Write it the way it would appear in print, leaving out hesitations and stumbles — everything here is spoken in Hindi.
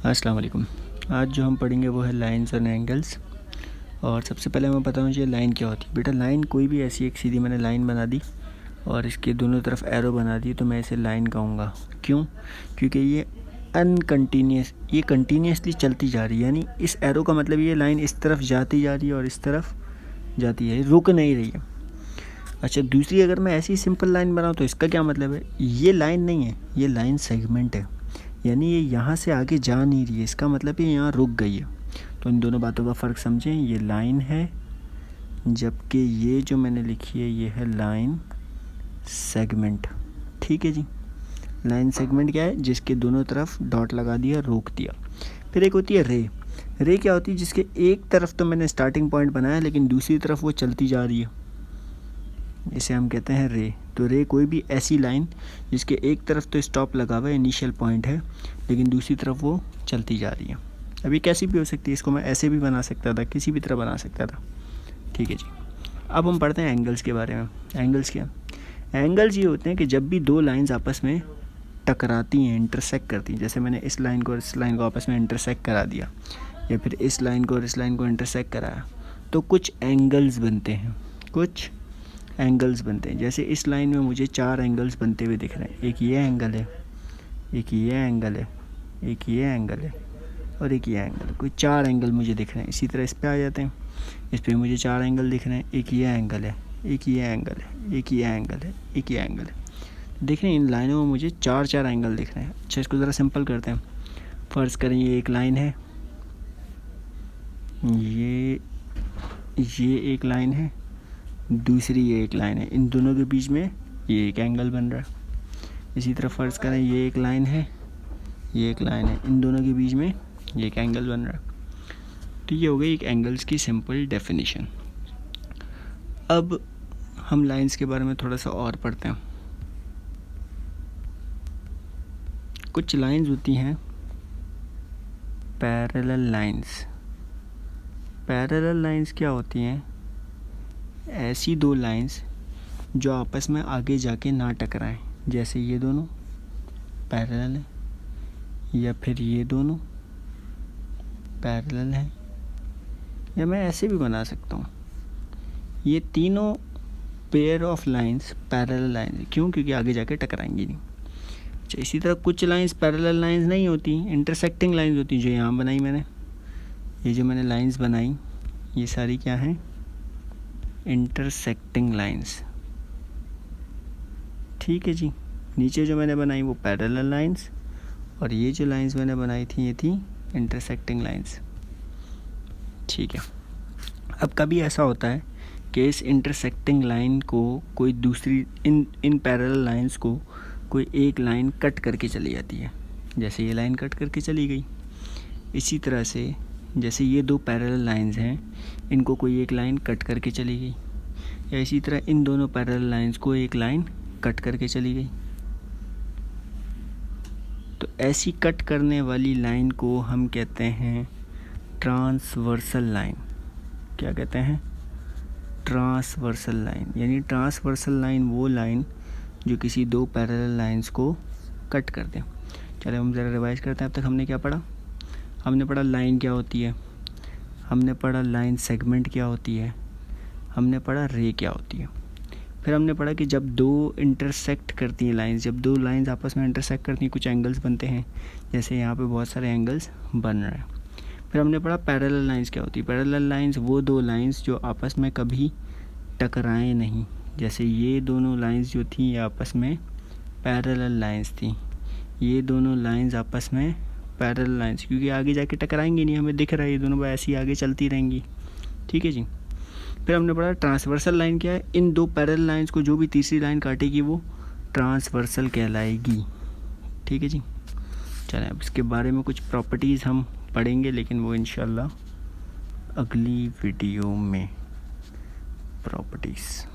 अस्सलाम वालेकुम। आज जो हम पढ़ेंगे वो है लाइंस और एंगल्स। और सबसे पहले मैं बताऊँ ये लाइन क्या होती है। बेटा लाइन कोई भी ऐसी एक सीधी मैंने लाइन बना दी और इसके दोनों तरफ एरो बना दी तो मैं इसे लाइन कहूँगा। क्यों? क्योंकि ये अनकंटीन्यूस, ये कंटिन्यूसली चलती जा रही है। यानी इस एरो का मतलब ये लाइन इस तरफ जाती जा रही है और इस तरफ जाती है, रुक नहीं रही है। अच्छा, दूसरी अगर मैं ऐसी सिंपल लाइन बनाऊँ तो इसका क्या मतलब है? ये लाइन नहीं है, ये लाइन सेगमेंट है। यानी ये यहाँ से आगे जा नहीं रही है, इसका मतलब ये यहाँ रुक गई है। तो इन दोनों बातों का फ़र्क समझें। ये लाइन है, जबकि ये जो मैंने लिखी है ये है लाइन सेगमेंट। ठीक है जी। लाइन सेगमेंट क्या है? जिसके दोनों तरफ डॉट लगा दिया, रोक दिया। फिर एक होती है रे। रे क्या होती है? जिसके एक तरफ तो मैंने स्टार्टिंग पॉइंट बनाया लेकिन दूसरी तरफ वो चलती जा रही है, इसे हम कहते हैं रे। तो रे कोई भी ऐसी लाइन जिसके एक तरफ तो स्टॉप लगा हुआ है, इनिशियल पॉइंट है, लेकिन दूसरी तरफ वो चलती जा रही है। अभी कैसी भी हो सकती है, इसको मैं ऐसे भी बना सकता था, किसी भी तरह बना सकता था। ठीक है जी। अब हम पढ़ते हैं एंगल्स के बारे में। एंगल्स क्या? एंगल्स ये होते हैं कि जब भी दो लाइंस आपस में टकराती हैं, इंटरसेक्ट करती हैं, जैसे मैंने इस लाइन को और इस लाइन को आपस में इंटरसेक्ट करा दिया, या फिर इस लाइन को और इस लाइन को इंटरसेक्ट कराया, तो कुछ एंगल्स बनते हैं। कुछ एंगल्स बनते हैं। जैसे इस लाइन में मुझे 4 एंगल्स बनते हुए दिख रहे हैं। एक ये एंगल है, एक ये एंगल है, एक ये एंगल है और एक ये एंगल। कोई 4 एंगल मुझे दिख रहे हैं। इसी तरह इस पे आ जाते हैं, इस पे मुझे 4 एंगल दिख रहे हैं। एक ये एंगल है, एक ये एंगल है, एक ये एंगल है, एक ये एंगल है। देख रहे हैं, इन लाइनों में मुझे 4 एंगल दिख रहे हैं। अच्छा, इसको ज़रा सिंपल करते हैं। फ़र्ज़ करें ये एक लाइन है, ये एक लाइन है, दूसरी ये एक लाइन है। इन दोनों के बीच में ये एक एंगल बन रहा है। इसी तरह फ़र्ज़ करें ये एक लाइन है, ये एक लाइन है, इन दोनों के बीच में ये एक एंगल बन रहा है। तो ये हो गई एक एंगल्स की सिंपल डेफिनेशन। अब हम लाइंस के बारे में थोड़ा सा और पढ़ते हैं। कुछ लाइंस होती हैं पैरेलल लाइंस। पैरेलल लाइंस क्या होती हैं? ऐसी दो लाइंस जो आपस में आगे जाके ना टकराएं। जैसे ये दोनों पैरेलल हैं, या फिर ये दोनों पैरेलल हैं, या मैं ऐसे भी बना सकता हूँ। ये तीनों pair of lines parallel lines. क्यों? क्योंकि आगे जाके टकराएंगी नहीं। अच्छा, इसी तरह कुछ लाइंस पैरेलल लाइंस नहीं होती, इंटरसेक्टिंग लाइंस होती, जो यहाँ बनाई मैंने। ये जो मैंने लाइंस बनाई ये सारी क्या हैं? Intersecting lines. ठीक है जी। नीचे जो मैंने बनाई वो पैरेलल लाइंस, और ये जो लाइंस मैंने बनाई थी ये थी इंटरसेक्टिंग लाइंस। ठीक है। अब कभी ऐसा होता है कि इस इंटरसेक्टिंग लाइन को कोई दूसरी इन पैरेलल लाइंस को कोई एक लाइन कट करके चली जाती है। जैसे ये लाइन कट करके चली गई। इसी तरह से जैसे ये दो पैरेलल लाइंस हैं, इनको कोई एक लाइन कट करके चली गई, या इसी तरह इन दोनों पैरेलल लाइंस को एक लाइन कट करके चली गई। तो ऐसी कट करने वाली लाइन को हम कहते हैं ट्रांसवर्सल लाइन। क्या कहते हैं? Transversal line. यानी ट्रांसवर्सल लाइन वो लाइन जो किसी दो पैरेलल लाइंस को कट कर दें। चलिए हम ज़रा रिवाइज करते हैं। अब तक हमने क्या पढ़ा? हमने पढ़ा लाइन क्या होती है, हमने पढ़ा लाइन सेगमेंट क्या होती है, हमने पढ़ा रे क्या होती है। फिर हमने पढ़ा कि जब दो इंटरसेक्ट करती हैं लाइंस, जब दो लाइंस आपस में इंटरसेक्ट करती हैं कुछ एंगल्स बनते हैं। जैसे यहाँ पे बहुत सारे एंगल्स बन रहे हैं। फिर हमने पढ़ा पैरेलल लाइंस क्या होती है। पैरेलल लाइंस वो दो लाइंस जो आपस में कभी टकराएं नहीं। जैसे ये दोनों लाइंस जो थी ये आपस में पैरेलल लाइंस थी। ये दोनों लाइंस आपस में पैरेलल लाइंस, क्योंकि आगे जाके टकराएंगी नहीं, हमें दिख रहा है ये दोनों ऐसी आगे चलती रहेंगी। ठीक है जी। फिर हमने पढ़ा ट्रांसवर्सल लाइन क्या है। इन दो पैरेलल लाइंस को जो भी तीसरी लाइन काटेगी वो ट्रांसवर्सल कहलाएगी। ठीक है जी। चलें, अब इसके बारे में कुछ प्रॉपर्टीज़ हम पढ़ेंगे, लेकिन वो इंशाल्लाह अगली वीडियो में। प्रॉपर्टीज़